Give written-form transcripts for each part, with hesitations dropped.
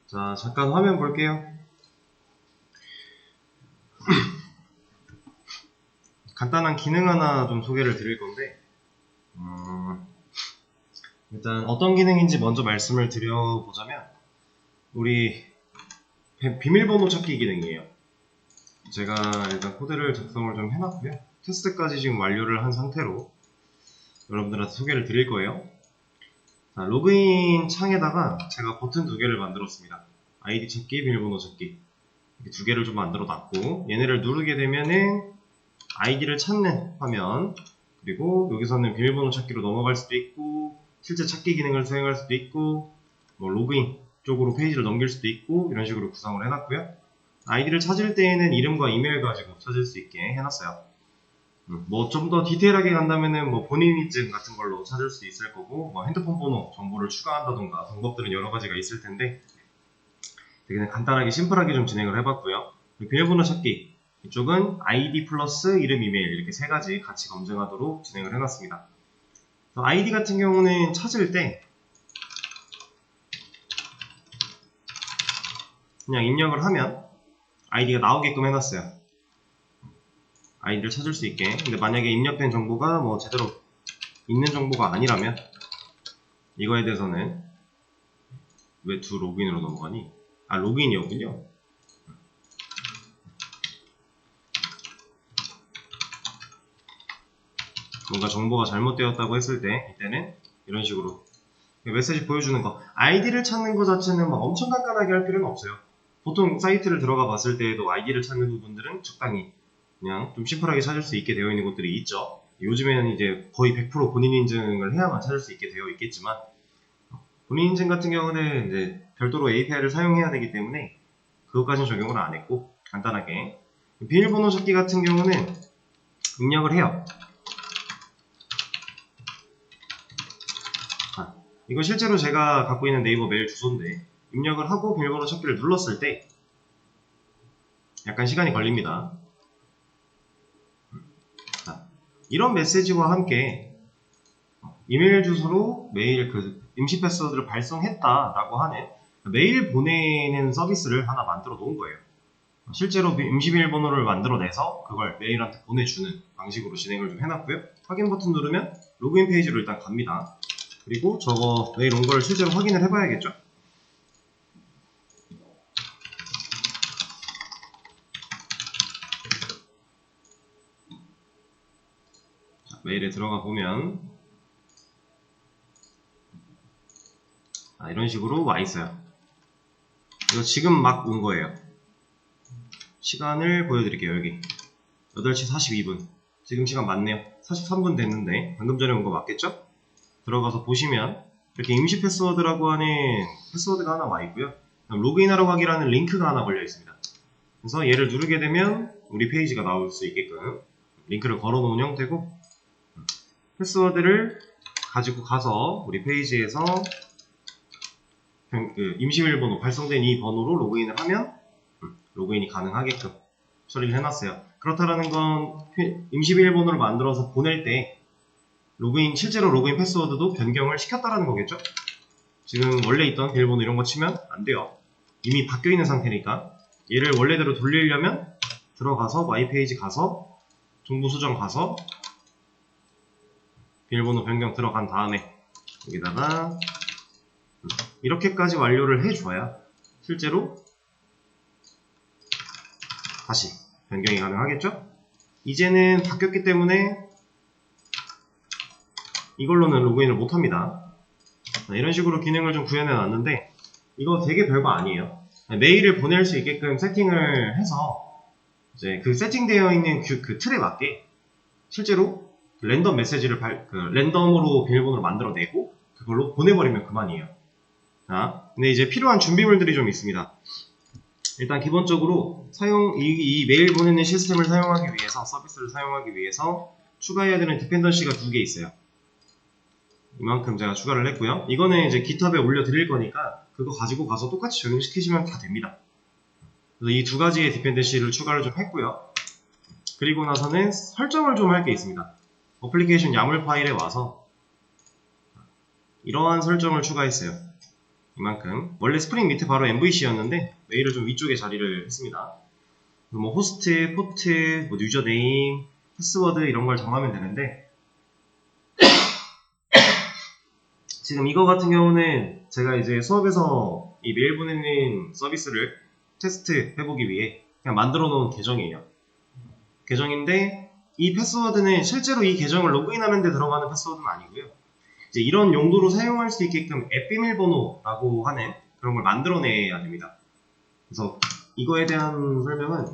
자, 잠깐 화면 볼게요. 간단한 기능 하나 좀 소개를 드릴 건데, 일단 어떤 기능인지 먼저 말씀을 드려보자면, 우리 비밀번호 찾기 기능이에요. 제가 일단 코드를 작성을 좀 해놨고요. 테스트까지 지금 완료를 한 상태로 여러분들한테 소개를 드릴 거예요. 자, 로그인 창에다가 제가 버튼 두 개를 만들었습니다. 아이디 찾기, 비밀번호 찾기. 이렇게 두 개를 좀 만들어 놨고, 얘네를 누르게 되면은 아이디를 찾는 화면, 그리고 여기서는 비밀번호 찾기로 넘어갈 수도 있고, 실제 찾기 기능을 사용할 수도 있고, 뭐 로그인 쪽으로 페이지를 넘길 수도 있고, 이런 식으로 구성을 해놨고요. 아이디를 찾을 때에는 이름과 이메일 가지고 찾을 수 있게 해놨어요. 뭐 좀 더 디테일하게 간다면은 뭐 본인 인증 같은 걸로 찾을 수 있을 거고, 뭐 핸드폰 번호 정보를 추가한다던가 방법들은 여러 가지가 있을 텐데, 되게 간단하게 심플하게 좀 진행을 해봤고요. 비밀번호 찾기 이쪽은 아이디 플러스 이름, 이메일 이렇게 세 가지 같이 검증하도록 진행을 해놨습니다. 아이디 같은 경우는 찾을 때 그냥 입력을 하면 아이디가 나오게끔 해놨어요. 아이디를 찾을 수 있게. 근데 만약에 입력된 정보가 뭐 제대로 있는 정보가 아니라면 이거에 대해서는 왜 두 로그인으로 넘어가니? 아, 로그인이었군요. 뭔가 정보가 잘못되었다고 했을 때 이때는 이런 식으로 메시지 보여주는 거. 아이디를 찾는 거 자체는 막 엄청 간단하게 할 필요는 없어요. 보통 사이트를 들어가 봤을 때에도 아이디를 찾는 부분들은 적당히 그냥 좀 심플하게 찾을 수 있게 되어 있는 것들이 있죠. 요즘에는 이제 거의 100% 본인 인증을 해야만 찾을 수 있게 되어 있겠지만, 본인 인증 같은 경우는 이제 별도로 API를 사용해야 되기 때문에 그것까지는 적용을 안 했고, 간단하게 비밀번호 찾기 같은 경우는 입력을 해요. 이거 실제로 제가 갖고 있는 네이버 메일 주소인데, 입력을 하고 비밀번호 찾기를 눌렀을 때 약간 시간이 걸립니다. 자, 이런 메시지와 함께 이메일 주소로 메일 임시 패스워드를 발송했다라고 하는 메일 보내는 서비스를 하나 만들어 놓은 거예요. 실제로 임시 비밀번호를 만들어내서 그걸 메일한테 보내주는 방식으로 진행을 좀 해놨고요. 확인 버튼 누르면 로그인 페이지로 일단 갑니다. 그리고 저거 메일 온 걸 실제로 확인을 해봐야겠죠. 자, 메일에 들어가 보면 이런 식으로 와 있어요. 이거 지금 막 온 거예요. 시간을 보여드릴게요. 여기 8시 42분 지금 시간 맞네요. 43분 됐는데 방금 전에 온 거 맞겠죠? 들어가서 보시면 이렇게 임시 패스워드라고 하는 패스워드가 하나 와 있고요. 로그인하러 가기라는 링크가 하나 걸려 있습니다. 그래서 얘를 누르게 되면 우리 페이지가 나올 수 있게끔 링크를 걸어 놓은 형태고, 패스워드를 가지고 가서 우리 페이지에서 임시 비밀번호 발송된 이 번호로 로그인을 하면 로그인이 가능하게끔 처리를 해놨어요. 그렇다라는 건 임시 비밀번호를 만들어서 보낼 때 실제로 로그인 패스워드도 변경을 시켰다라는 거겠죠? 지금 원래 있던 비밀번호 이런 거 치면 안 돼요. 이미 바뀌어 있는 상태니까. 얘를 원래대로 돌리려면 들어가서 마이 페이지 가서 정보 수정 가서 비밀번호 변경 들어간 다음에 여기다가 이렇게까지 완료를 해줘야 실제로 다시 변경이 가능하겠죠? 이제는 바뀌었기 때문에 이걸로는 로그인을 못합니다. 이런 식으로 기능을 좀 구현해 놨는데, 이거 되게 별거 아니에요. 메일을 보낼 수 있게끔 세팅을 해서 이제 그 세팅되어 있는 그 틀에 맞게 실제로 랜덤 메시지를 랜덤으로 비밀번호를 만들어내고 그걸로 보내버리면 그만이에요. 자, 근데 이제 필요한 준비물들이 좀 있습니다. 일단 기본적으로 이 메일 보내는 시스템을 사용하기 위해서, 서비스를 사용하기 위해서 추가해야 되는 디펜던시가 두 개 있어요. 이만큼 제가 추가를 했고요. 이거는 이제 GitHub에 올려드릴 거니까 그거 가지고 가서 똑같이 적용시키시면 다 됩니다. 그래서 이 두 가지의 디펜던시를 추가를 좀 했고요. 그리고 나서는 설정을 좀 할 게 있습니다. 어플리케이션 야물 파일에 와서 이러한 설정을 추가했어요. 이만큼. 원래 스프링 밑에 바로 MVC였는데 메일을 좀 위쪽에 자리를 했습니다. 뭐 호스트, 포트, 뭐 유저네임, 패스워드 이런 걸 정하면 되는데 지금 이거 같은 경우는 제가 이제 수업에서 이 메일 보내는 서비스를 테스트 해보기 위해 그냥 만들어 놓은 계정이에요. 계정인데 이 패스워드는 실제로 이 계정을 로그인하는 데 들어가는 패스워드는 아니고요. 이제 이런 용도로 사용할 수 있게끔 앱 비밀번호라고 하는 그런 걸 만들어내야 됩니다. 그래서 이거에 대한 설명은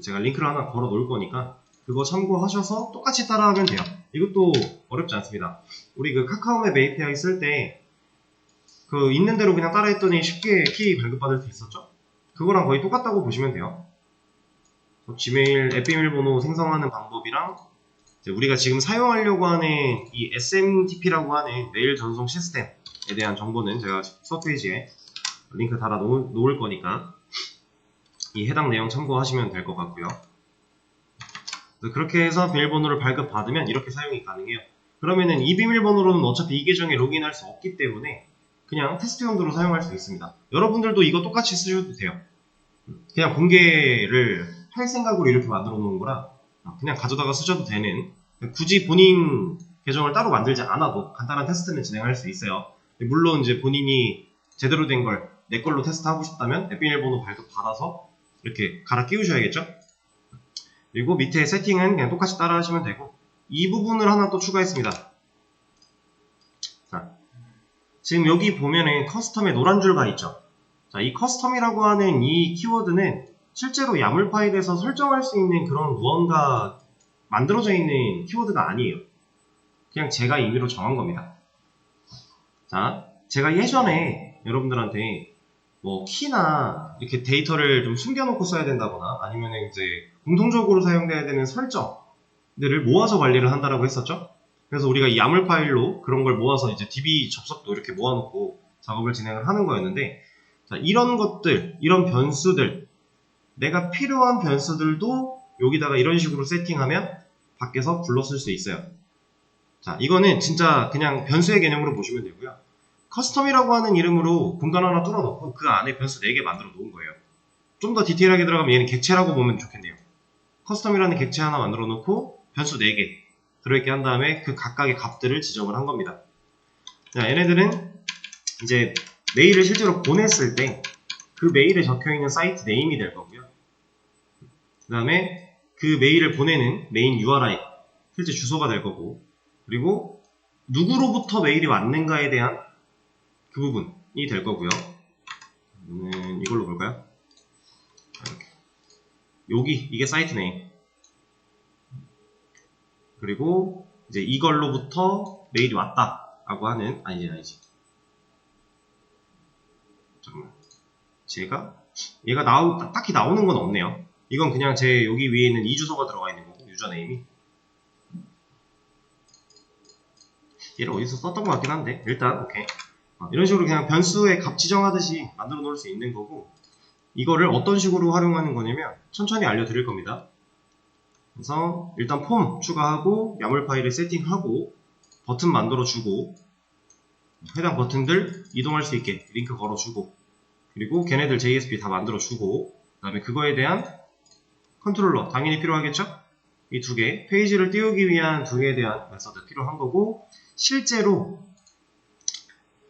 제가 링크를 하나 걸어 놓을 거니까 그거 참고하셔서 똑같이 따라하면 돼요. 이것도 어렵지 않습니다. 우리 그 카카오맵 API 쓸 때 그 있는 대로 그냥 따라했더니 쉽게 키 발급받을 수 있었죠? 그거랑 거의 똑같다고 보시면 돼요. 지메일 앱 비밀번호 생성하는 방법이랑 이제 우리가 지금 사용하려고 하는 이 SMTP라고 하는 메일 전송 시스템에 대한 정보는 제가 수업 페이지에 링크 달아 놓을 거니까 이 해당 내용 참고하시면 될 것 같고요. 그렇게 해서 비밀번호를 발급받으면 이렇게 사용이 가능해요. 그러면은 이 비밀번호로는 어차피 이 계정에 로그인할 수 없기 때문에 그냥 테스트 용도로 사용할 수 있습니다. 여러분들도 이거 똑같이 쓰셔도 돼요. 그냥 공개를 할 생각으로 이렇게 만들어 놓은 거라 그냥 가져다가 쓰셔도 되는, 굳이 본인 계정을 따로 만들지 않아도 간단한 테스트는 진행할 수 있어요. 물론 이제 본인이 제대로 된 걸 내 걸로 테스트하고 싶다면 앱 비밀번호 발급 받아서 이렇게 갈아 끼우셔야겠죠? 그리고 밑에 세팅은 그냥 똑같이 따라 하시면 되고, 이 부분을 하나 또 추가했습니다. 자, 지금 여기 보면은 커스텀에 노란 줄가 있죠? 자, 이 커스텀이라고 하는 이 키워드는 실제로 야물 파일에서 설정할 수 있는 그런 무언가 만들어져 있는 키워드가 아니에요. 그냥 제가 임의로 정한 겁니다. 자, 제가 예전에 여러분들한테 뭐 키나 이렇게 데이터를 좀 숨겨놓고 써야 된다거나 아니면 이제 공통적으로 사용돼야 되는 설정들을 모아서 관리를 한다라고 했었죠. 그래서 우리가 이 야물 파일로 그런 걸 모아서 이제 DB 접속도 이렇게 모아놓고 작업을 진행을 하는 거였는데, 자, 이런 것들, 이런 변수들, 내가 필요한 변수들도 여기다가 이런 식으로 세팅하면 밖에서 불러 쓸 수 있어요. 자, 이거는 진짜 그냥 변수의 개념으로 보시면 되고요. 커스텀이라고 하는 이름으로 공간 하나 뚫어놓고 그 안에 변수 4개 만들어 놓은 거예요. 좀 더 디테일하게 들어가면 얘는 객체라고 보면 좋겠네요. 커스텀이라는 객체 하나 만들어 놓고 변수 4개 들어있게 한 다음에 그 각각의 값들을 지정을 한 겁니다. 자, 얘네들은 이제 메일을 실제로 보냈을 때 그 메일에 적혀있는 사이트 네임이 될 거고요. 그 다음에 그 메일을 보내는 메인 URI, 실제 주소가 될 거고, 그리고 누구로부터 메일이 왔는가에 대한 그 부분이 될 거고요. 이걸로 볼까요? 이렇게. 여기 이게 사이트 네임. 그리고 이제 이걸로부터 메일이 왔다라고 하는, 아니지. 잠깐만. 얘가 딱히 나오는 건 없네요. 이건 그냥 제 여기 위에 있는 이 주소가 들어가 있는 거고, 유저네임이. 얘를 어디서 썼던 것 같긴 한데, 일단 오케이. 이런 식으로 그냥 변수의 값 지정하듯이 만들어 놓을 수 있는 거고, 이거를 어떤 식으로 활용하는 거냐면 천천히 알려드릴 겁니다. 그래서 일단 폼 추가하고 야물 파일을 세팅하고 버튼 만들어주고 해당 버튼들 이동할 수 있게 링크 걸어주고, 그리고 걔네들 JSP 다 만들어주고, 그 다음에 그거에 대한 컨트롤러 당연히 필요하겠죠? 이 2개, 페이지를 띄우기 위한 2개에 대한 메서드 필요한 거고, 실제로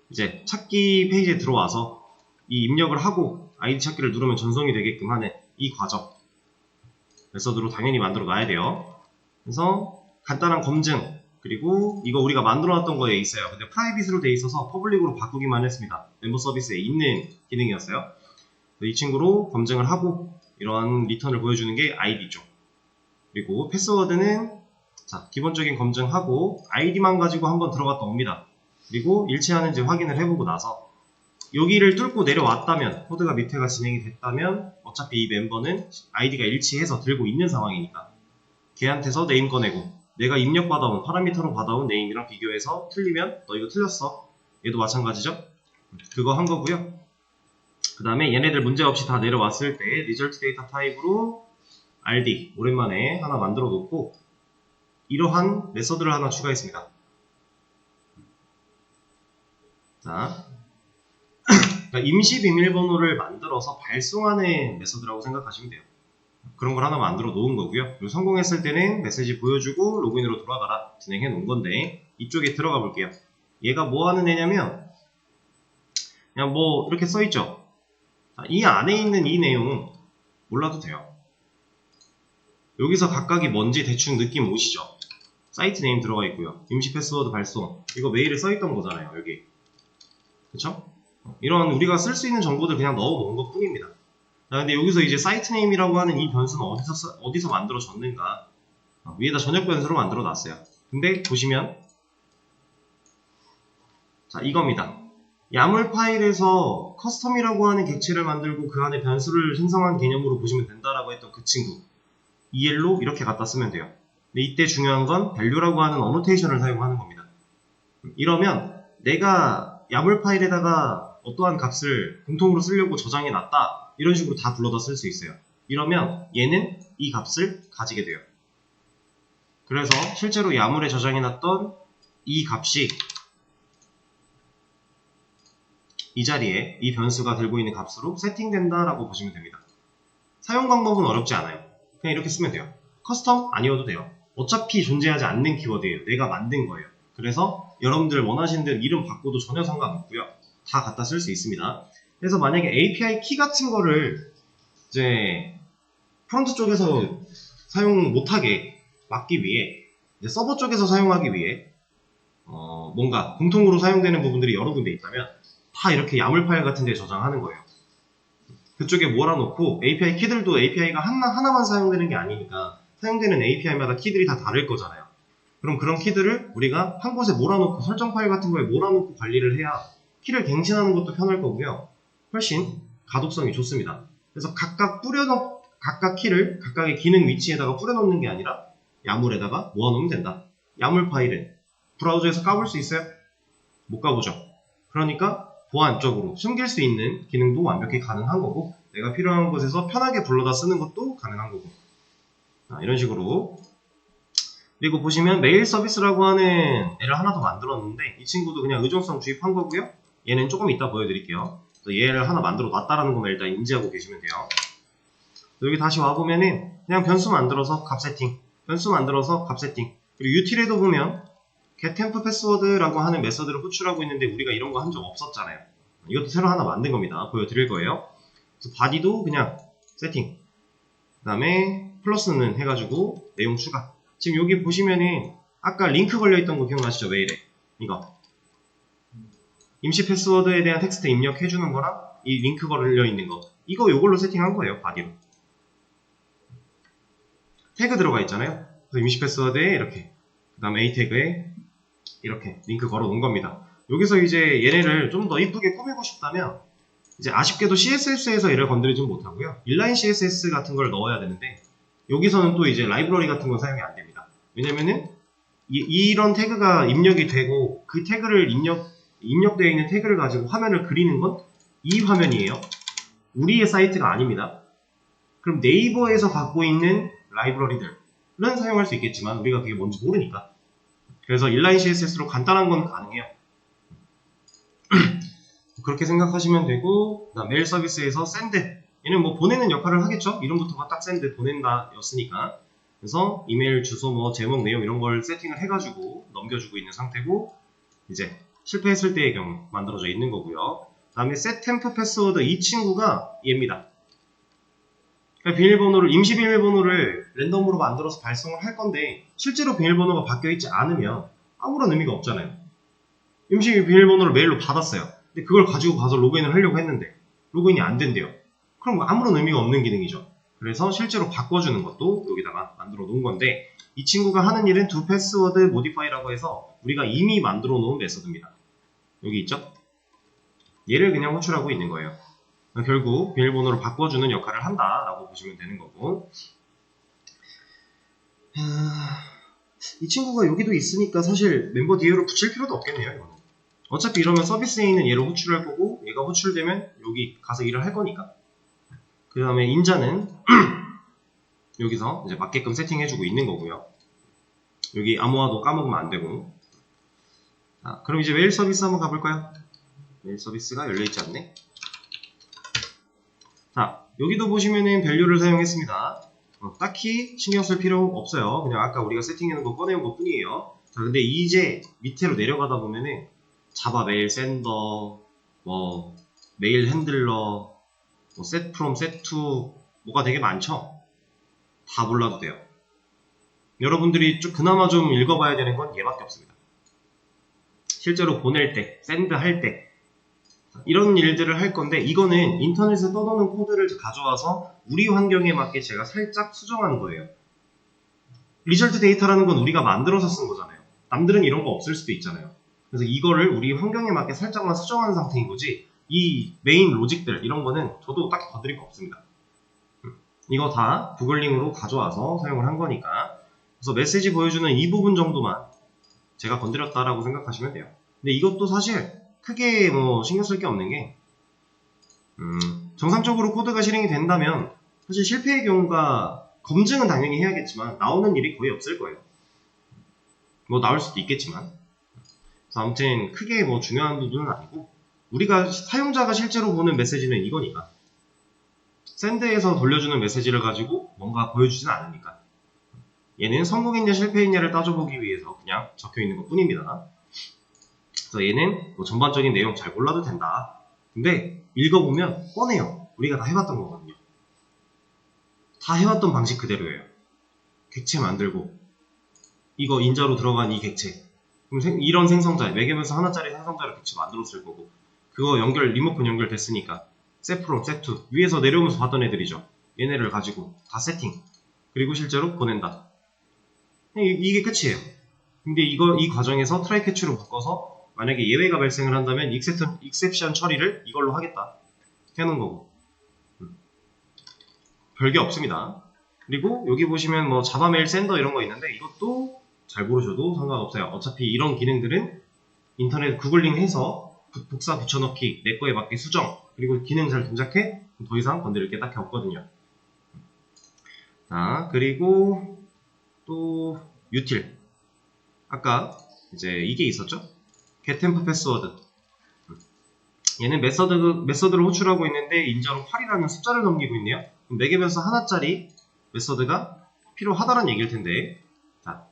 이제 찾기 페이지에 들어와서 이 입력을 하고 아이디 찾기를 누르면 전송이 되게끔 하는 이 과정 메서드로 당연히 만들어 놔야 돼요. 그래서 간단한 검증, 그리고 이거 우리가 만들어 놨던 거에 있어요. 근데 프라이빗으로 돼 있어서 퍼블릭으로 바꾸기만 했습니다. 멤버 서비스에 있는 기능이었어요. 이 친구로 검증을 하고 이러한 리턴을 보여주는 게 아이디죠. 그리고 패스워드는 자, 기본적인 검증하고 아이디만 가지고 한번 들어갔다 옵니다. 그리고 일치하는지 확인을 해보고 나서 여기를 뚫고 내려왔다면, 코드가 밑에가 진행이 됐다면 어차피 이 멤버는 아이디가 일치해서 들고 있는 상황이니까 걔한테서 네임 꺼내고, 내가 입력받아온 파라미터로 받아온 네임이랑 비교해서 틀리면 너 이거 틀렸어, 얘도 마찬가지죠? 그거 한 거고요. 그 다음에 얘네들 문제없이 다 내려왔을 때 리절트 데이터 타입으로 RD 오랜만에 하나 만들어 놓고 이러한 메서드를 하나 추가했습니다. 자, 그러니까 임시 비밀번호를 만들어서 발송하는 메소드라고 생각하시면 돼요. 그런 걸 하나 만들어 놓은 거고요. 그리고 성공했을 때는 메시지 보여주고 로그인으로 돌아가라 진행해 놓은 건데, 이쪽에 들어가 볼게요. 얘가 뭐 하는 애냐면 그냥 뭐 이렇게 써 있죠. 이 안에 있는 이 내용 몰라도 돼요. 여기서 각각이 뭔지 대충 느낌 오시죠? 사이트 네임 들어가 있고요. 임시 패스워드 발송, 이거 메일에 써 있던 거잖아요. 여기, 그쵸? 이런 우리가 쓸 수 있는 정보들 그냥 넣어 놓은 것 뿐입니다. 근데 여기서 이제 사이트 네임이라고 하는 이 변수는 어디서 만들어졌는가, 위에다 전역 변수로 만들어 놨어요. 근데 보시면 자, 이겁니다. 야물 파일에서 커스텀이라고 하는 객체를 만들고 그 안에 변수를 생성한 개념으로 보시면 된다라고 했던 그 친구, EL로 이렇게 갖다 쓰면 돼요. 근데 이때 중요한 건 value라고 하는 어노테이션을 사용하는 겁니다. 이러면 내가 야물 파일에다가 어떠한 값을 공통으로 쓰려고 저장해 놨다, 이런 식으로 다 불러다 쓸 수 있어요. 이러면 얘는 이 값을 가지게 돼요. 그래서 실제로 야물에 저장해 놨던 이 값이 이 자리에 이 변수가 들고 있는 값으로 세팅된다라고 보시면 됩니다. 사용 방법은 어렵지 않아요. 그냥 이렇게 쓰면 돼요. 커스텀 아니어도 돼요. 어차피 존재하지 않는 키워드예요. 내가 만든 거예요. 그래서 여러분들 원하시는 대로 이름 바꿔도 전혀 상관없고요. 다 갖다 쓸 수 있습니다. 그래서 만약에 API 키 같은 거를 이제 프론트 쪽에서 사용 못하게 막기 위해, 이제 서버 쪽에서 사용하기 위해 뭔가 공통으로 사용되는 부분들이 여러 군데 있다면 다 이렇게 야물 파일 같은 데 저장하는 거예요. 그쪽에 몰아놓고 API 키들도 API가 하나만 사용되는 게 아니니까 사용되는 API마다 키들이 다 다를 거잖아요. 그럼 그런 키들을 우리가 한 곳에 몰아놓고 설정 파일 같은 거에 몰아놓고 관리를 해야 키를 갱신하는 것도 편할 거고요. 훨씬 가독성이 좋습니다. 그래서 각각 키를 각각의 기능 위치에다가 뿌려놓는 게 아니라 야물에다가 모아놓으면 된다. 야물 파일은 브라우저에서 까볼 수 있어요? 못 까보죠. 그러니까 보안적으로 숨길 수 있는 기능도 완벽히 가능한 거고, 내가 필요한 곳에서 편하게 불러다 쓰는 것도 가능한 거고, 이런 식으로. 그리고 보시면 메일 서비스라고 하는 애를 하나 더 만들었는데, 이 친구도 그냥 의존성 주입한 거고요. 얘는 조금 이따 보여드릴게요. 얘를 하나 만들어 놨다라는 것만 일단 인지하고 계시면 돼요. 여기 다시 와보면은 그냥 변수 만들어서 값 세팅, 변수 만들어서 값 세팅. 그리고 util에도 보면 getTemp password라고 하는 메서드를 호출하고 있는데 우리가 이런 거 한 적 없었잖아요. 이것도 새로 하나 만든 겁니다. 보여드릴 거예요. 그래서 body도 그냥 세팅, 그 다음에 플러스는 해가지고 내용 추가. 지금 여기 보시면은 아까 링크 걸려있던 거 기억나시죠? 메일에 이거 임시 패스워드에 대한 텍스트 입력해주는 거랑 이 링크 걸려있는 거, 이거 요걸로 세팅한 거예요. body로 태그 들어가 있잖아요. 그래서 임시 패스워드에 이렇게, 그 다음에 A 태그에 이렇게 링크 걸어 놓은 겁니다. 여기서 이제 얘네를 좀 더 이쁘게 꾸미고 싶다면 이제 아쉽게도 CSS에서 얘를 건드리진 못하고요. 인라인 CSS 같은 걸 넣어야 되는데 여기서는 또 이제 라이브러리 같은 건 사용이 안 됩니다. 왜냐면은 이런 태그가 입력이 되고 그 태그를 입력되어 있는 태그를 가지고 화면을 그리는 건 이 화면이에요. 우리의 사이트가 아닙니다. 그럼 네이버에서 갖고 있는 라이브러리들은 사용할 수 있겠지만 우리가 그게 뭔지 모르니까. 그래서 인라인 CSS로 간단한 건 가능해요. 그렇게 생각하시면 되고, 메일 서비스에서 send, 얘는 뭐 보내는 역할을 하겠죠. 이름부터가 딱 send, 보낸다 였으니까. 그래서 이메일 주소, 뭐 제목, 내용 이런 걸 세팅을 해가지고 넘겨주고 있는 상태고, 이제 실패했을 때의 경우 만들어져 있는 거고요. 그 다음에 setTemp password, 이 친구가 얘입니다. 그러니까 비밀번호를, 임시 비밀번호를 랜덤으로 만들어서 발송을 할 건데 실제로 비밀번호가 바뀌어 있지 않으면 아무런 의미가 없잖아요. 임시 비밀번호를 메일로 받았어요. 근데 그걸 가지고 가서 로그인을 하려고 했는데 로그인이 안 된대요. 그럼 아무런 의미가 없는 기능이죠. 그래서 실제로 바꿔주는 것도 여기다가 만들어 놓은 건데, 이 친구가 하는 일은 doPasswordModify라고 해서 우리가 이미 만들어 놓은 메서드입니다. 여기 있죠? 얘를 그냥 호출하고 있는 거예요. 결국 비밀번호를 바꿔주는 역할을 한다라고 보시면 되는 거고, 이 친구가 여기도 있으니까 사실 멤버 뒤에로 붙일 필요도 없겠네요. 이거는 어차피 이러면 서비스에 있는 얘를 호출할 거고, 얘가 호출되면 여기 가서 일을 할 거니까. 그 다음에 인자는 여기서 이제 맞게끔 세팅해주고 있는 거고요. 여기 아무와도 까먹으면 안 되고. 그럼 이제 메일 서비스 한번 가볼까요? 메일 서비스가 열려있지 않네. 자, 여기도 보시면은 밸류를 사용했습니다. 딱히 신경 쓸 필요 없어요. 그냥 아까 우리가 세팅해놓은 거 꺼내온 것 뿐이에요. 자, 근데 이제 밑으로 내려가다 보면은 자바 메일 샌더, 뭐 메일 핸들러, 뭐 set from, set to 뭐가 되게 많죠? 다 몰라도 돼요. 여러분들이 그나마 좀 읽어봐야 되는 건 얘밖에 없습니다. 실제로 보낼 때, 샌드 할 때 이런 일들을 할 건데 이거는 인터넷에 떠도는 코드를 가져와서 우리 환경에 맞게 제가 살짝 수정하는 거예요. 리절트 데이터라는 건 우리가 만들어서 쓴 거잖아요. 남들은 이런 거 없을 수도 있잖아요. 그래서 이거를 우리 환경에 맞게 살짝만 수정한 상태인 거지 이 메인 로직들 이런 거는 저도 딱히 건드릴 거 없습니다. 이거 다 구글링으로 가져와서 사용을 한 거니까 그래서 메시지 보여주는 이 부분 정도만 제가 건드렸다라고 생각하시면 돼요. 근데 이것도 사실 크게 뭐 신경 쓸 게 없는 게 정상적으로 코드가 실행이 된다면 사실 실패의 경우가 검증은 당연히 해야겠지만 나오는 일이 거의 없을 거예요. 뭐 나올 수도 있겠지만 그래서 아무튼 크게 뭐 중요한 부분은 아니고 우리가 사용자가 실제로 보는 메시지는 이거니까 샌드에서 돌려주는 메시지를 가지고 뭔가 보여주진 않으니까 얘는 성공했냐 실패했냐를 따져보기 위해서 그냥 적혀있는 것 뿐입니다. 그래서 얘는 뭐 전반적인 내용 잘 몰라도 된다. 근데 읽어보면 뻔해요. 우리가 다 해봤던 거거든요. 다 해왔던 방식 그대로예요. 객체 만들고 이거 인자로 들어간 이 객체 그럼 이런 생성자 매개면서 하나짜리 생성자로 객체 만들었을 거고 그거 리모컨 연결됐으니까 set from, set to 위에서 내려오면서 봤던 애들이죠. 얘네를 가지고 다 세팅 그리고 실제로 보낸다. 이게 끝이에요. 근데 이 과정에서 트라이 캐치로 바꿔서 만약에 예외가 발생을 한다면 익셉션 처리를 이걸로 하겠다 해놓은 거고 별게 없습니다. 그리고 여기 보시면 뭐 자바 메일 샌더 이런 거 있는데 이것도 잘 모르셔도 상관없어요. 어차피 이런 기능들은 인터넷 구글링 해서 복사 붙여넣기 내 거에 맞게 수정 그리고 기능 잘 동작해 더 이상 건드릴 게 딱히 없거든요. 자 그리고 또 유틸 아까 이제 이게 있었죠? gettemp 패스워드 얘는 메서드를 호출하고 있는데 인자로 8이라는 숫자를 넘기고 있네요. 그럼 매개변수 하나짜리 메서드가 필요하다는 얘기일 텐데 자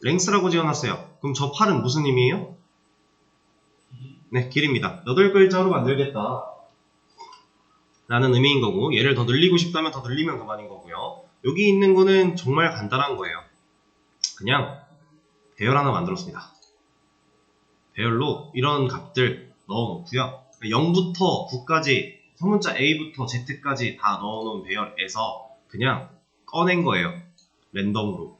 length라고 지어놨어요. 그럼 저 8은 무슨 의미예요? 네, 길입니다. 8글자로 만들겠다 라는 의미인 거고 얘를 더 늘리고 싶다면 더 늘리면 그만인 거고요. 여기 있는 거는 정말 간단한 거예요. 그냥 배열 하나 만들었습니다. 배열로 이런 값들 넣어놓고요. 0부터 9까지 소문자 A부터 Z까지 다 넣어놓은 배열에서 그냥 꺼낸 거예요. 랜덤으로.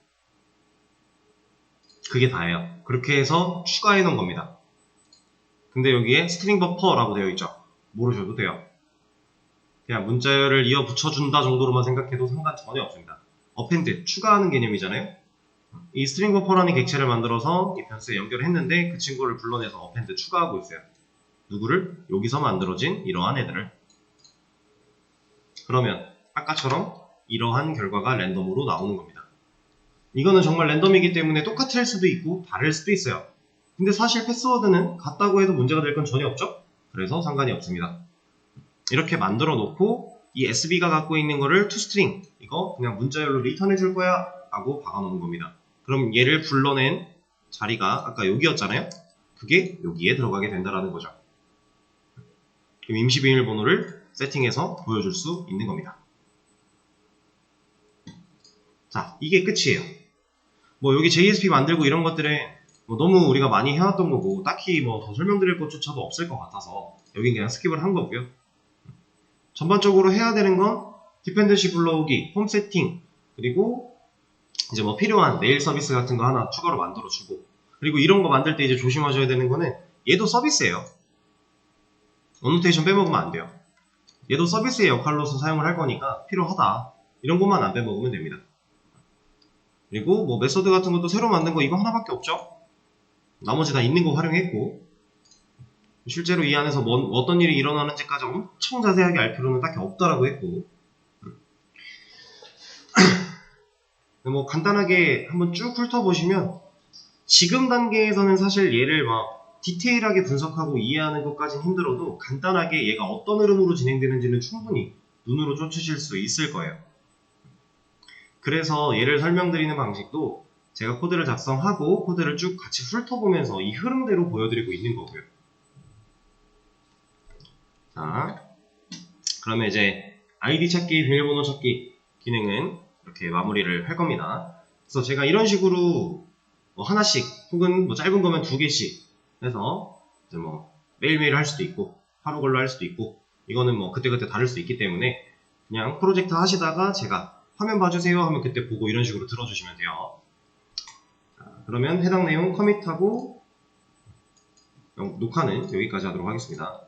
그게 다예요. 그렇게 해서 추가해 놓은 겁니다. 근데 여기에 스트링 버퍼라고 되어 있죠. 모르셔도 돼요. 그냥 문자열을 이어 붙여준다 정도로만 생각해도 상관 전혀 없습니다. 어펜드, 추가하는 개념이잖아요. 이 스트링 버퍼라는 객체를 만들어서 이 변수에 연결했는데 그 친구를 불러내서 어펜드 추가하고 있어요. 누구를? 여기서 만들어진 이러한 애들을. 그러면 아까처럼 이러한 결과가 랜덤으로 나오는 겁니다. 이거는 정말 랜덤이기 때문에 똑같을 수도 있고 다를 수도 있어요. 근데 사실 패스워드는 같다고 해도 문제가 될 건 전혀 없죠? 그래서 상관이 없습니다. 이렇게 만들어 놓고 이 SB가 갖고 있는 거를 toString 이거 그냥 문자열로 리턴해 줄 거야 라고 박아 놓은 겁니다. 그럼 얘를 불러낸 자리가 아까 여기였잖아요. 그게 여기에 들어가게 된다라는 거죠. 그럼 임시 비밀번호를 세팅해서 보여줄 수 있는 겁니다. 자, 이게 끝이에요. 뭐 여기 JSP 만들고 이런 것들은 뭐 너무 우리가 많이 해왔던 거고 딱히 뭐 더 설명드릴 것조차도 없을 것 같아서 여긴 그냥 스킵을 한 거고요. 전반적으로 해야 되는 건 디펜던시 불러오기, 폼 세팅, 그리고 이제 뭐 필요한 메일 서비스 같은 거 하나 추가로 만들어 주고 그리고 이런 거 만들 때 이제 조심하셔야 되는 거는 얘도 서비스예요. 어노테이션 빼먹으면 안 돼요. 얘도 서비스의 역할로서 사용을 할 거니까 필요하다. 이런 것만 안 빼먹으면 됩니다. 그리고 뭐 메소드 같은 것도 새로 만든 거 이거 하나밖에 없죠? 나머지 다 있는 거 활용했고 실제로 이 안에서 어떤 일이 일어나는지까지 엄청 자세하게 알 필요는 딱히 없다라고 했고 뭐 간단하게 한번 쭉 훑어보시면 지금 단계에서는 사실 얘를 막 디테일하게 분석하고 이해하는 것까지는 힘들어도 간단하게 얘가 어떤 흐름으로 진행되는지는 충분히 눈으로 쫓으실 수 있을 거예요. 그래서 얘를 설명드리는 방식도 제가 코드를 작성하고 코드를 쭉 같이 훑어보면서 이 흐름대로 보여드리고 있는 거고요. 자, 그러면 이제 아이디 찾기, 비밀번호 찾기 기능은 이렇게 마무리를 할 겁니다. 그래서 제가 이런 식으로 뭐 하나씩 혹은 뭐 짧은 거면 2개씩 해서 이제 뭐 매일매일 할 수도 있고 하루 걸로 할 수도 있고 이거는 뭐 그때그때 다를 수 있기 때문에 그냥 프로젝트 하시다가 제가 화면 봐주세요 하면 그때 보고 이런 식으로 들어주시면 돼요. 자, 그러면 해당 내용 커밋하고 녹화는 여기까지 하도록 하겠습니다.